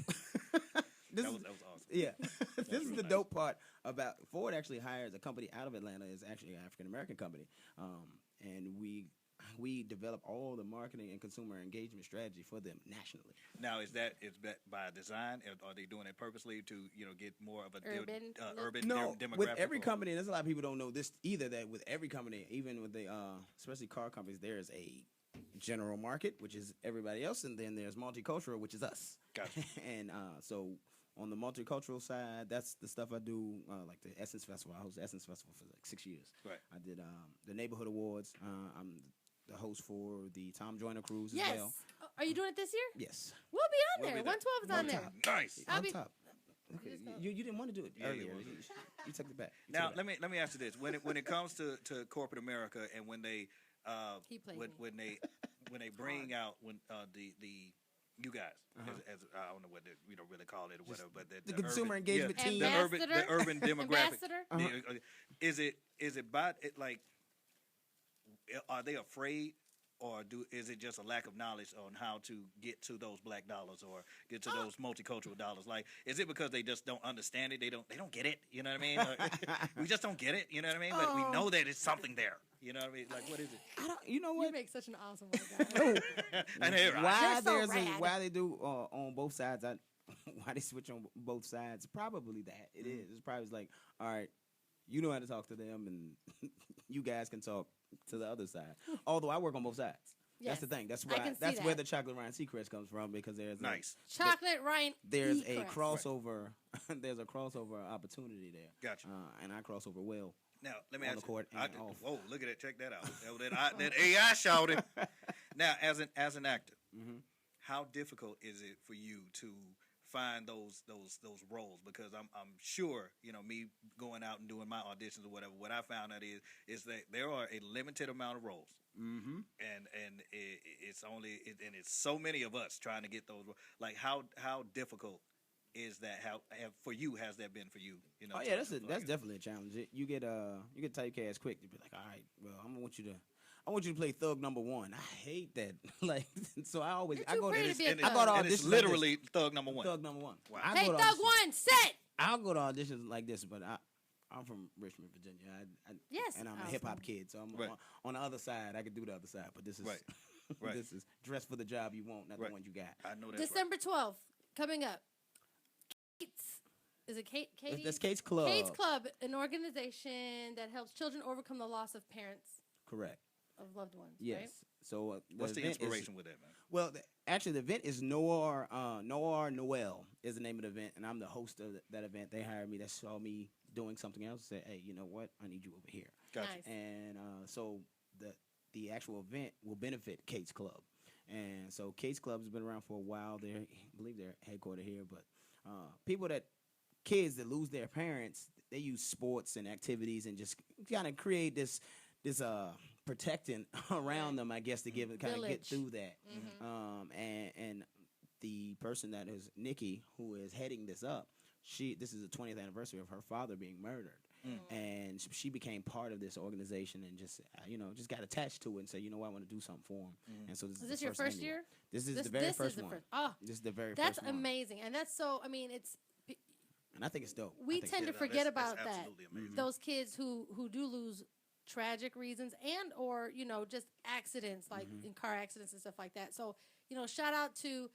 this That is was awesome. yeah. This is really the nice. dope part about Ford. Actually hires a company out of Atlanta. Is actually an African American company, and we develop all the marketing and consumer engagement strategy for them nationally. Now, is that by design? Or are they doing it purposely to get more of a Urban look? urban No, demographic? with every or- company, there's a lot of people don't know this either. That with every company, even with the especially car companies, there's a general market, which is everybody else, and then there's multicultural, which is us. Gotcha. And so on the multicultural side, that's the stuff I do, like the Essence Festival. I hosted the Essence Festival for like 6 years. Right. I did the Neighborhood Awards. I'm the host for the Tom Joyner Cruise Yes. as well. Are you doing it this year? Yes. We'll be on We'll there. be there. 112 is on there. Nice. I'll On be- top. Okay. just don't- You didn't want to do it Yeah, earlier. you wanted You took it back. You Now took it back. let me ask you this: when it comes to corporate America, and when they He played when, me. when they bring out the you guys Uh-huh. as I don't know what we don't really call it or whatever, but The consumer engagement yeah, team. the urban demographic. Ambassador? Is it by it like? Are they afraid? Or is it just a lack of knowledge on how to get to those black dollars or get to those multicultural dollars? Like, is it because they just don't understand it? They don't get it. You know what I mean? We just don't get it. You know what I mean? But we know that it's something there. You know what I mean? Like, what is it? I don't, you know You what? make such an awesome white guy. And here, I- Why You're so there's rad. why they do on both sides? Why they switch on both sides? Probably that it is. It's probably like, all right, you know how to talk to them, and you guys can talk to the other side. Although I work on both sides. Yes. That's the thing. That's I why. can see That's where that. the chocolate Ryan Seacrest comes from because there's nice. Chocolate Ryan. there's a Seacrest. crossover. There's a crossover opportunity there. Gotcha. And I cross over well. Now let me on ask the court you. and off. Whoa, look at that! Check that out. That AI shouted. Now, as an actor, Mm-hmm. how difficult is it for you to find those roles? Because I'm sure me going out and doing my auditions or whatever. What I found out is that there are a limited amount of roles. Mm-hmm. And it's only and it's so many of us trying to get those. Like how difficult is that? How for you has that been for you? Oh yeah, that's definitely a challenge. You get typecast quick. You be like, all right, well, I want you to play thug number one. I hate that. Like, so I always You're I too go pretty to to be a and, thug. I go to and it's auditions like literally thug number one. thug number one. Wow. I Hey, go to Thug auditions- One, set. I'll go to auditions like this, but I'm from Richmond, Virginia. Yes, and I'm a awesome. hip hop kid, so I'm Right. on the other side. I could do the other side, but this is Right. Right. this is dress for the job you want, not Right. the one you got. I know that's December 12th, coming up. Kate's, is it Katie? That's Kate's Club. Kate's Club, an organization that helps children overcome the loss of parents, Correct. of loved ones. Yes. Right? So What's the event is- inspiration with that, man? Well, actually, the event is Noir Noel is the name of the event, and I'm the host of that event. They hired me. They saw me doing something else. Said, "Hey, you know what? I need you over here." Gotcha. Nice. And so the actual event will benefit Kate's Club, and so Kate's Club has been around for a while. I believe they're headquartered here, but kids that lose their parents, they use sports and activities and just kind of create this protecting around them, I guess, to give kind of get Village. through that. Mhm. And the person that is Nikki, who is heading this up, this is the 20th anniversary of her father being murdered. And she became part of this organization and just got attached to it and said, you know what, I want to do something for him. And so this is Is the this your first first annual. year? This is the very first is the one. first. Oh, This is the very that's first one. amazing, and that's so. I mean, it's And I think it's dope. we I think tend to it's- forget that's about that. absolutely amazing. Those kids who do lose tragic reasons and or just accidents like in car accidents and stuff like that. So shout out to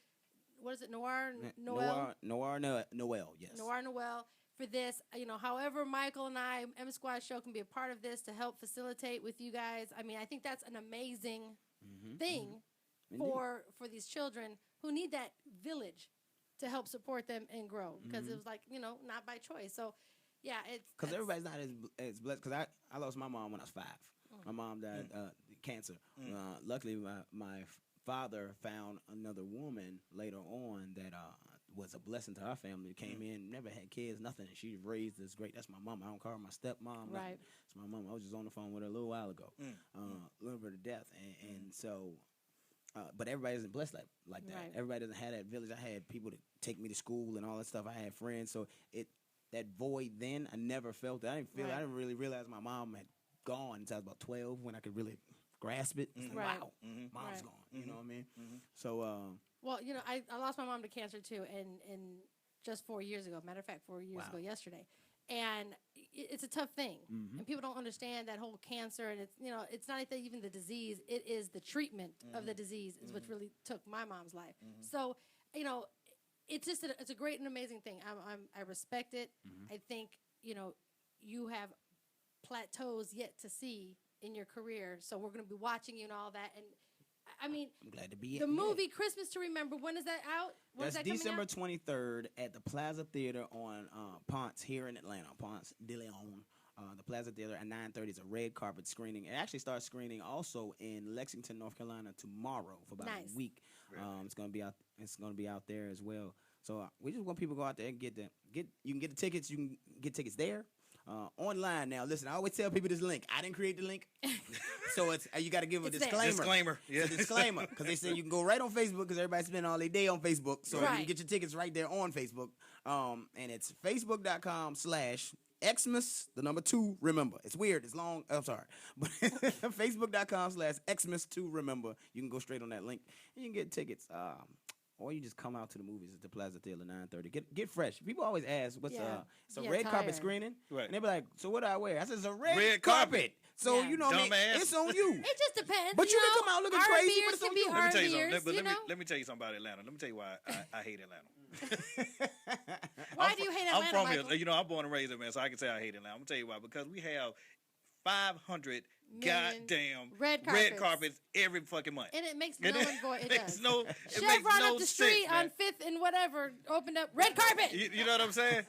what is it, Noel, Noir Noel, yes. Noel for this. However, Michael and I, M Squad Show, can be a part of this to help facilitate with you guys. I mean, I think that's an amazing thing for these children who need that village to help support them and grow because it was like not by choice. So yeah, it's Because that's- everybody's not as blessed. Because I lost my mom when I was 5. My mom died cancer. Luckily, my father found another woman later on that was a blessing to our family. Came in, never had kids, nothing. And she raised us great. That's my mom. I don't call her my stepmom. nothing. Right. It's my mom. I was just on the phone with her a little while ago. Learned her to death. And so... but everybody isn't blessed like that. Right. Everybody doesn't have that village. I had people to take me to school and all that stuff. I had friends, so that void then I never felt it. I didn't feel. Right. I didn't really realize my mom had gone until I was about 12 when I could really grasp it. It's like, Right. wow, mom's Right. gone. You know what I mean? So well, I lost my mom to cancer too, and just 4 years ago. Matter of fact, 4 years Wow. ago yesterday. And it's a tough thing. Mhm. And people don't understand that whole cancer. And it's, it's not even the disease. It is the treatment of the disease is what really took my mom's life. So, it's just it's a great and amazing thing. I respect it. I think, you have plateaus yet to see in your career. So we're going to be watching you and all that. And I mean, I'm glad to be the here. movie Christmas to Remember, when is that out? When is That's that coming December out? 23rd at the Plaza Theater on Ponce here in Atlanta, Ponce de Leon. The Plaza Theater at 9:30 is a red carpet screening. It actually starts screening also in Lexington, North Carolina tomorrow for about Nice. a week. It's gonna be out. It's gonna be out there as well. So we just want people to go out there and get. You can get the tickets. You can get tickets there. Online now. Listen, I always tell people this link. I didn't create the link, so it's you got to give a It's there. disclaimer. Disclaimer. Yeah. It's a disclaimer, because they say you can go right on Facebook because everybody spend all their day on Facebook, so you Right. can get your tickets right there on Facebook. And it's facebook.com/Xmas, the number 2, remember. It's weird. It's long. I'm sorry. But facebook.com/Xmas2 remember. You can go straight on that link and you can get tickets. Or you just come out to the movies at the Plaza Theater 9:30. Get fresh. People always ask, what's Yeah. it's a Yeah, red carpet tired. screening? Right. And they be like, so what do I wear? I said, it's a red, Red carpet. carpet. So, Yeah. you know what I mean? Dumbass. It's on you. It just depends. But you can come out looking crazy, but R&Bers it's can on be you. Let me tell you something. R&Bers, But you know? let me tell you something about Atlanta. Let me tell you why I hate Atlanta. Why do you hate Atlanta, I'm from Michael? here. I'm born and raised in, man, so I can say I hate Atlanta. I'm gonna tell you why. Because we have 500 Million goddamn red red carpets. carpets every fucking month. And it makes And null and void. It makes does. no, it makes Chevron no up the street sense, man. on 5th and whatever opened up red carpet. You know what I'm saying?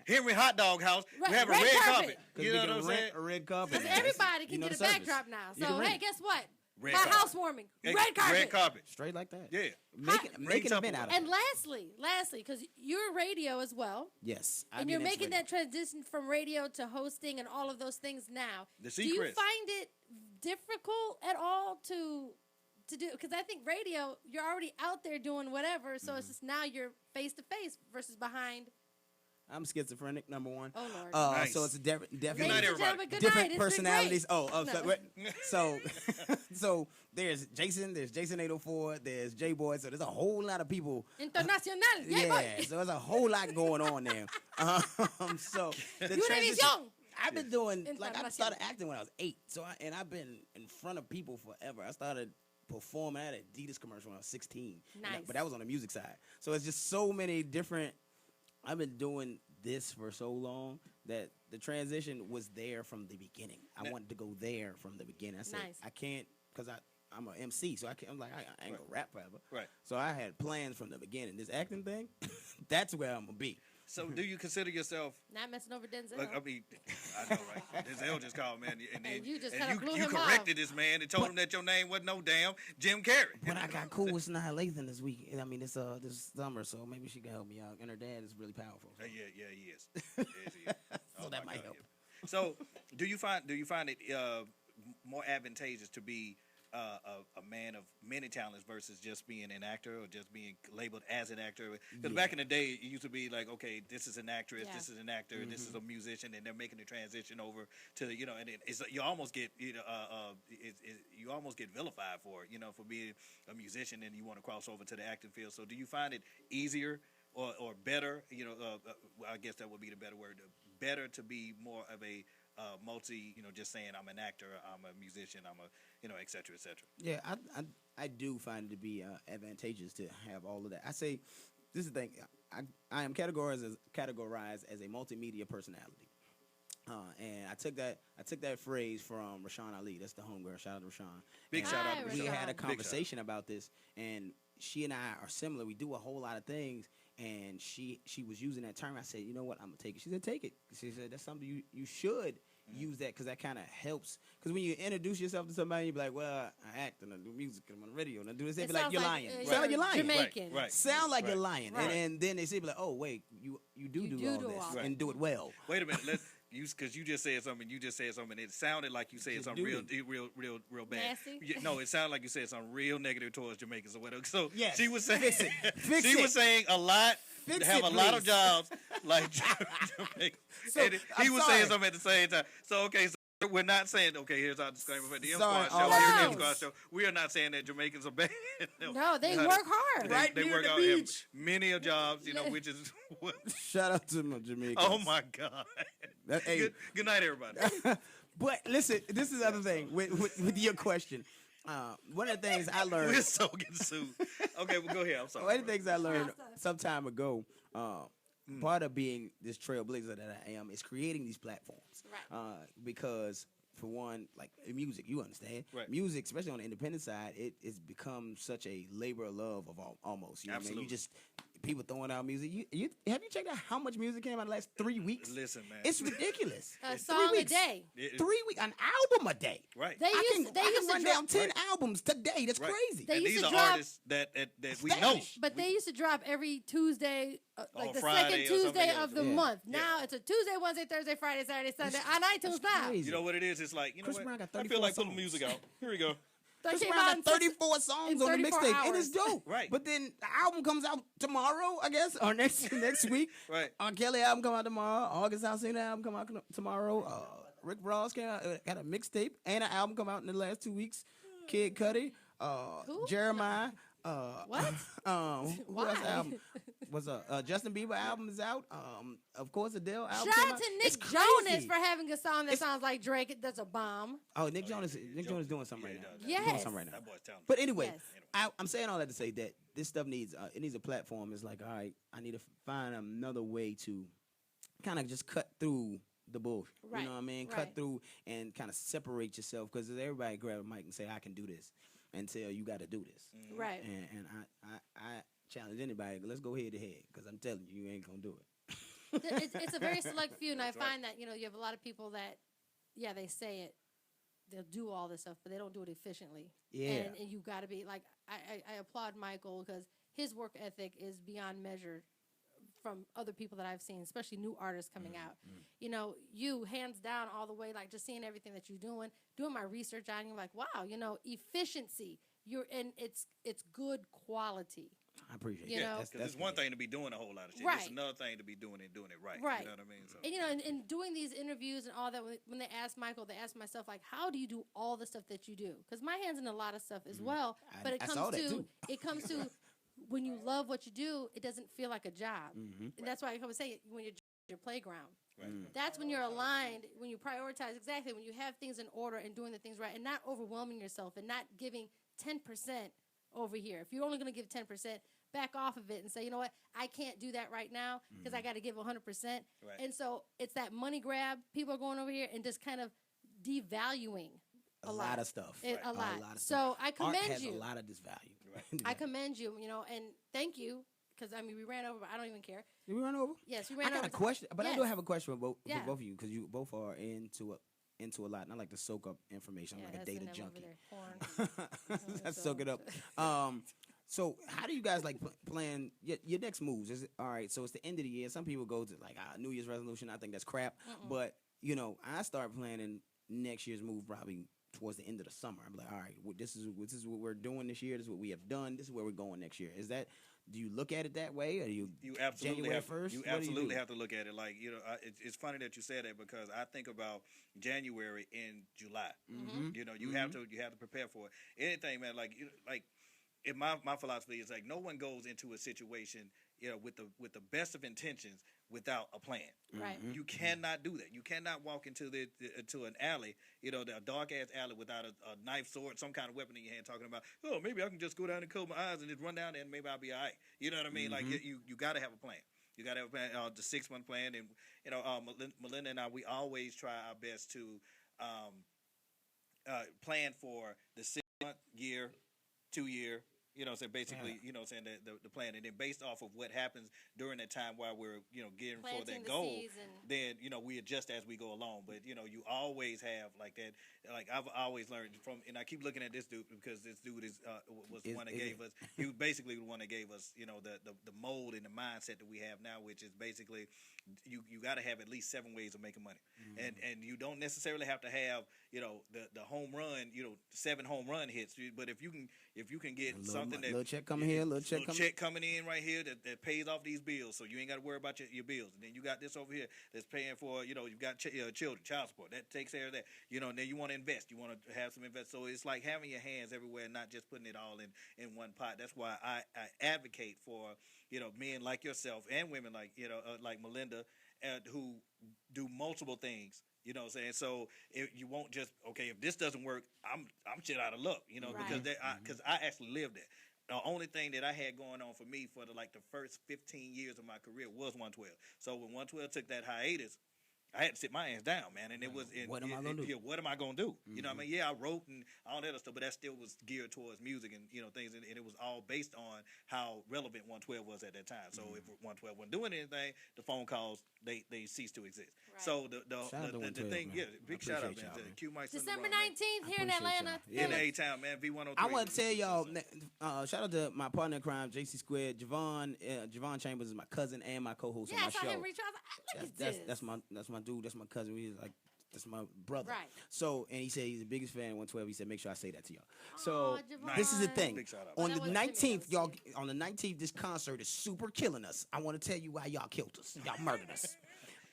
Henry Hot Dog House, Right, we have a red red carpet. carpet. 'Cause You we know can what I'm rent saying? a red carpet. Because everybody You can know get a the service. backdrop now. You can So, rent hey, it. guess what? Red My carpet. housewarming. Hey, Red carpet. Red carpet. Straight like that. Yeah. Making an event out of it. And lastly, because you're radio as well, Yes. and you're making that transition from radio to hosting and all of those things now. The Do you secrets. find it difficult at all to do? Because I think radio, you're already out there doing whatever, so it's just now you're face to face versus behind. I'm schizophrenic, number 1. Oh, Lord. Nice. So it's a definitely night, Ladies and everybody. gentlemen, good different night. It's been personalities. great. Oh, No. so there's Jason 804, there's J Boy, so there's a whole lot of people. Internacional. Yeah, Yeah, boy. so there's a whole lot going on there. So the Your name is transition- Young. I've been doing I Internacional. started acting when I was 8, and I've been in front of people forever. I started performing at an Adidas commercial when I was 16. Nice. But that was on the music side. So it's just so many different. I've been doing this for so long that the transition was there from the beginning. I wanted to go there from the beginning. I said Nice. I can't because I'm an MC, so I'm like I ain't gonna rap forever. Right. So I had plans from the beginning. This acting thing, that's where I'm gonna be. So do you consider yourself? Not messing over Denzel. I mean, I know, right? Denzel just called, man, and then And you just kinda blew you him corrected this man and told him that your name wasn't no damn Jim Carrey. But I got cool with Sanaa Lathan this week. I mean, this summer, so maybe she can help me out. And her dad is really powerful. Yeah, he is. Yes, he is. So that my might God, help. yeah. So do you find it more advantageous to be a man of many talents versus just being an actor or just being labeled as an actor? Because back in the day, it used to be like, okay, this is an actress, Yeah. this is an actor, this is a musician, and they're making the transition over to and it's you almost get you almost get vilified for it, for being a musician and you want to cross over to the acting field. So do you find it easier or better? I guess that would be the better word. Better to be more of a multi, just saying I'm an actor, I'm a musician, I'm a, et cetera, et cetera. Yeah, I do find it to be advantageous to have all of that. I say, this is the thing, I am categorized as a multimedia personality. And I took that phrase from Rashawn Ali. That's the homegirl. Shout out to Rashawn. Big And shout out Hi, to we Rashawn. had a Big shout. conversation about this, and she and I are similar. We do a whole lot of things, and she was using that term. I said, you know what, I'm gonna take it. She said, take it. She said, that's something you should use that, because that kind of helps. Because when you introduce yourself to somebody, you be like, well, I act and I do music and I'm on the radio and I do this. They It be like, sounds you're like, lying. uh, Sound like you're lying. Jamaican. Right. Sound like Right. you're lying. Right. And then they say, like, oh, wait, you do You do do all do this all that. and do it well. Wait a minute, because you just said something. It sounded like you said Just something do real bad. Nasty? No, it sounded like you said something real negative towards Jamaicans or whatever. So Yes. she was saying, Fix it. Fix she it. was saying a lot. Fix have it, a lot of please. jobs like Jamaican. So, And he I'm was sorry. saying something at the same time. So okay, so We're not saying, okay, here's our disclaimer for the M Sorry, Squad show. all Here's I the M know. Squad show. We are not saying that Jamaicans are bad. No, they No, work hard. Right they near work the out beach. many of jobs, which is what. Shout out to my Jamaicans. Oh my God. Hey, Good night, everybody. but listen, this is the other thing with your question. One of the things I learned. We're so getting sued. Okay, well, go ahead. I'm sorry. One of the things I learned Awesome. some time ago, part of being this trailblazer that I am is creating these platforms. Right. Because for one, like music, you understand, Right. music, especially on the independent side, it's become such a labor of love of almost. You know what I mean? Absolutely. You just people throwing out music. You have you checked out how much music came out in the last 3 weeks? Listen, man. It's ridiculous. A Three song a weeks. day. 3 weeks, an album a day. Right. They I used can to run drop, down 10 albums today. That's Right. crazy. They And used these to are drop- artists that we know. Spanish. but they used to drop every Tuesday, like On the Friday second or something Tuesday else. of the Yeah. month. Yeah. Now it's a Tuesday, Wednesday, Thursday, Friday, Saturday, Sunday on iTunes now. crazy. You know what it is? It's like, you know Chris what? Brown got I 34 feel like putting songs. music out. Here we go. That Chris came Brown out got in six- 34 songs in on the 34 mixtape, and it's hours. dope. Right. But then the album comes out tomorrow, I guess, or next week. Right. R. Kelly album come out tomorrow. August Alsina album come out tomorrow. Rick Ross came out, got a mixtape and an album come out in the last 2 weeks. Kid Cudi, Who? Jeremiah. What? Who else Why? album? Was Justin Bieber album is out. Of course, Adele album. Shout came out out. to It's Nick Jonas crazy. for having a song that It's- sounds like Drake. That's a bomb. Oh, Nick Jonas. Nick Jonas doing something Yeah, right now. he does. He's doing Yes. something right now. That boy's talented. But anyway, Yes. I'm saying all that to say that this stuff needs it needs a platform. It's like, all right, I need to find another way to kind of just cut through the bullshit. Right, You know what I mean? right. Cut through and kind of separate yourself because everybody grab a mic and say, I can do this, and tell you got to do this. Right. And I challenge anybody. Let's go head to head because I'm telling you, you ain't gonna do it. It's a very select few, and I That's right. find that you have a lot of people that, yeah, they say it, they'll do all this stuff, but they don't do it efficiently. Yeah. And you got to be like, I applaud Michael because his work ethic is beyond measure from other people that I've seen, especially new artists coming out. You hands down all the way, like just seeing everything that you're doing my research on you, like, wow, efficiency. And it's good quality. I appreciate You that. know? Because it's one thing to be doing a whole lot of shit. Right. It's another thing to be doing it right. Right. You know what I mean? So, And in doing these interviews and all that, when they ask Michael, they ask myself, like, how do you do all the stuff that you do? Because my hand's in a lot of stuff as well. But it I comes saw that to too. when you love what you do, it doesn't feel like a job. Mm-hmm. And that's why I always say when you're your playground. right. That's when you're aligned, when you prioritize exactly, when you have things in order and doing the things right, and not overwhelming yourself and not giving 10% over here. If you're only going to give 10%, back off of it and say, you know what, I can't do that right now because I got to give 100%. Right. And so it's that money grab. People are going over here and just kind of devaluing a lot of stuff. It, a Right. lot. A lot of So stuff. I Art commend has you. a lot of disvalue. I commend you, and thank you because we ran over, but I don't even care. Did we run over? Yes, we I ran over. got a question, but I do Yes. have a question for both Yeah. for both of you because you both are into a lot, and I like to soak up information. I'm Yeah, like a that's data them over junkie. there, porn. I soak it up. So how do you guys like plan your next moves? Is it all right? So it's the end of the year. Some people go to like New Year's resolution. I think that's crap. But I start planning next year's move probably towards the end of the summer. I'm like, all right, this is what we're doing this year. This is what we have done. This is where we're going next year. Is that? Do you look at it that way, or do you? You absolutely January have 1st? You What do you absolutely do? have to look at it like it's funny that you said that because I think about January and July. Mm-hmm. You have to prepare for it. Anything, man. Like if my philosophy is like no one goes into a situation with the best of intentions without a plan. Right. You cannot do that. You cannot walk into to an alley, a dark ass alley without a knife, sword, some kind of weapon in your hand. Talking about, oh, maybe I can just go down and close my eyes and just run down there and maybe I'll be all right. You know what I mean? Like you got to have a plan. You got to have a plan. The 6-month plan, and Melinda and I, we always try our best to plan for the 6-month, year, 2-year. Basically, the plan, and then based off of what happens during that time while we're, getting for Planting that the goal, seeds and- then, we adjust as we go along. But, you always have like that. Like I've always learned from, and I keep looking at this dude because this dude was the one that gave us, he was basically the one that gave us, the mold and the mindset that we have now, which is basically you got to have at least 7 ways of making money. And you don't necessarily have to have, the home run, 7 home run hits, but if you can get little something something that little check coming here, little check coming. check coming in right here that pays off these bills, so you ain't got to worry about your bills. And then you got this over here that's paying for, you got children, child support that takes care of that. And then you want to invest, you want to have some invest. So it's like having your hands everywhere, not just putting it all in one pot. That's why I advocate for men like yourself and women like Melinda, who do multiple things. You know what I'm saying? So you won't just, if this doesn't work, I'm shit out of luck, Right. because I actually lived it. The only thing that I had going on for me for the first 15 years of my career was 112. So when 112 took that hiatus, I had to sit my ass down, man, and it was. What am I gonna do? Yeah, what am I gonna do? You know what I mean? Yeah, I wrote and all that other stuff, but that still was geared towards music and things, and it was all based on how relevant 112 was at that time. So if 112 wasn't doing anything, the phone calls they ceased to exist. Right. So the Shout out to the 112, thing, man. yeah, I big shout out, appreciate man, y'all, to man. Q Mike. December 19th here in appreciate Atlanta. y'all. In the A-Town, man, V103. I want to tell y'all, shout out to my partner in crime, JC Squared. Javon Chambers is my cousin and my co-host on Yeah, my I saw show. him reach out. I was like, look at this. That's my dude. That's my cousin. He's like, that's my brother. Right. So, and he said he's the biggest fan of 112. He said, make sure I say that to y'all. Aw, So, Javon. this is the thing. Big shout out. Well, On that the was Jimmy 19th, Rose. on the 19th, this concert is super killing us. I want to tell you why y'all killed us. Y'all murdered us.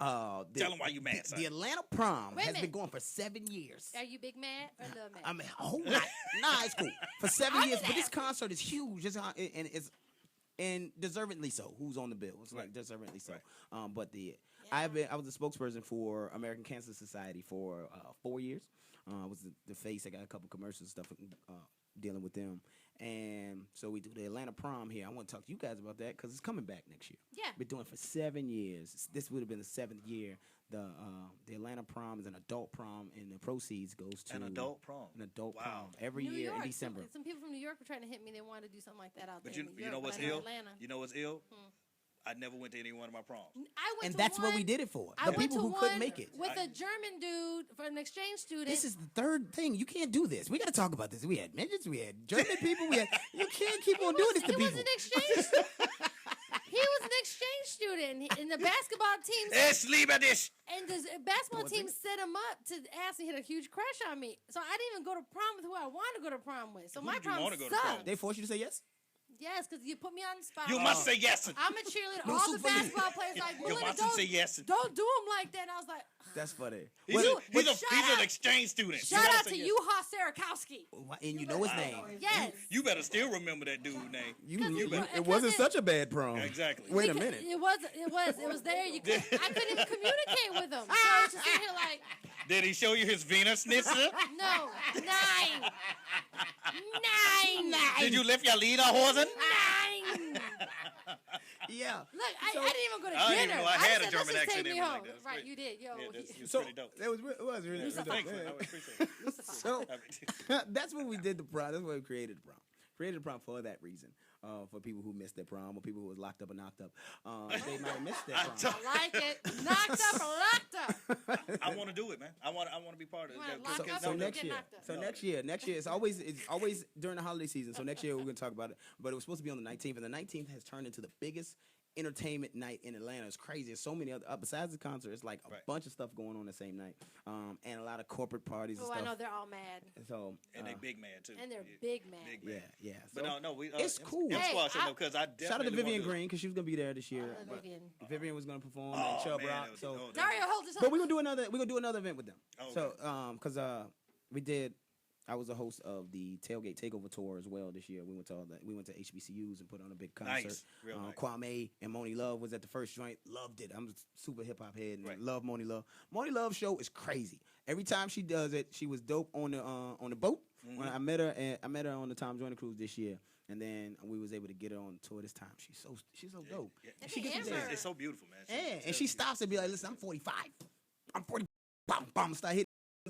Tell them why you mad, son. The Atlanta Prom Wait a has been minute. going for 7 years. Are you big mad or little mad? I mean, a whole lot. Nah, it's cool. For 7 I years, just but this asked. concert is huge. And deservedly so. Who's on the bill? It's like Right. deservedly so. Right. But Yeah. I was a spokesperson for American Cancer Society for 4 years. I was the face. I got a couple commercial stuff dealing with them. And so we do the Atlanta Prom here. I want to talk to you guys about that because it's coming back next year. Yeah. Been doing it for 7 years. This would have been the 7th year. The Atlanta Prom is an adult prom, and the proceeds goes to An adult prom. An adult Wow. prom every New year York, in December. Some people from New York were trying to hit me. They wanted to do something like that out But there. you in New York, know what's but I know ill? Atlanta. You know what's ill? I never went to any one of my proms. I went And to that's one, what we did it for. I The went people to who one couldn't make it. with a German dude for an exchange student. This is the third thing. You can't do this. We got to talk about this. We had midgets. We had German people. You can't keep on doing this to he people. was an exchange. He was an exchange student, and the basketball team. Es liebe dich. And the basketball team set him up to ask me, hit a huge crush on me. So I didn't even go to prom with who I wanted to go to prom with. So Who my did you prom wanna go to prom sucked. They forced you to say yes? Yes, because you put me on the spot. You must say yes. I'm a cheerleader. No All the soup for me. basketball players like, You Melinda, must say yes. don't do them like that. And I was like, That's funny. He's, Well, he's shout an out- exchange student. You shout gotta out say to yes. Juha Sarakowski. and you know his name. Yes. You better still remember that dude's name. It wasn't such a bad prom. Exactly. Wait a Because minute. It was there. I couldn't even communicate with him. So I was just sitting here like, Did he show you his Venus schnitzel? no, 9. Did you lift your leader, Hosen? 9. Yeah. Look, I didn't even go to I didn't even dinner. know I had a said, German let's just accent take me in me like home. that. That's Right, great. you did. Yo, Yeah, it was So pretty dope. it was really Lucifer. dope. Thanks, man. I Yeah. appreciate it. So I mean, that's when we did the prom. That's when we created the prom. Created the prom for that reason. For people who missed their prom or people who was locked up or knocked up, they might have missed their prom. I like it. Knocked up or locked up. I want to do it, man. I want to be part of You it. wanna Because- lock up So or next get year, knocked up? so No. next year, it's always during the holiday season. So next year we're gonna talk about it. But it was supposed to be on the 19th, and the 19th has turned into the biggest entertainment night in Atlanta. It's crazy. There's so many other besides the concert. It's like a Right. bunch of stuff going on the same night, and a lot of corporate parties and Oh, I know stuff. they're all mad. So And they big man too. And they're Yeah. big mad. Big yeah, man. yeah. But So no, we. it's cool. It's Hey, squash I- because I definitely shout out to wanna Vivian do it. Green because she was gonna be there this year. I love But Vivian. Vivian was gonna perform Oh, and Chubb man, Rock. that was- So, oh, that- Dario, hold this up. but we're gonna do another event with them. Oh, So, okay. because I was a host of the Tailgate Takeover tour as well this year. We went to HBCUs and put on a big concert. Nice. Real nice. Kwame and Moni Love was at the first joint. Loved it. I'm a super hip hop head and Right. love Moni Love. Moni Love's show is crazy. Every time she does it, she was dope on the boat. Mm-hmm. When I met her on the Tom Joyner cruise this year, and then we was able to get her on tour this time. She's so dope. Yeah. And She the gets Amber- there. It's so beautiful, man. Yeah, and she stops and be like, "Listen, I'm 45. I'm 40. Bum, bum, start hitting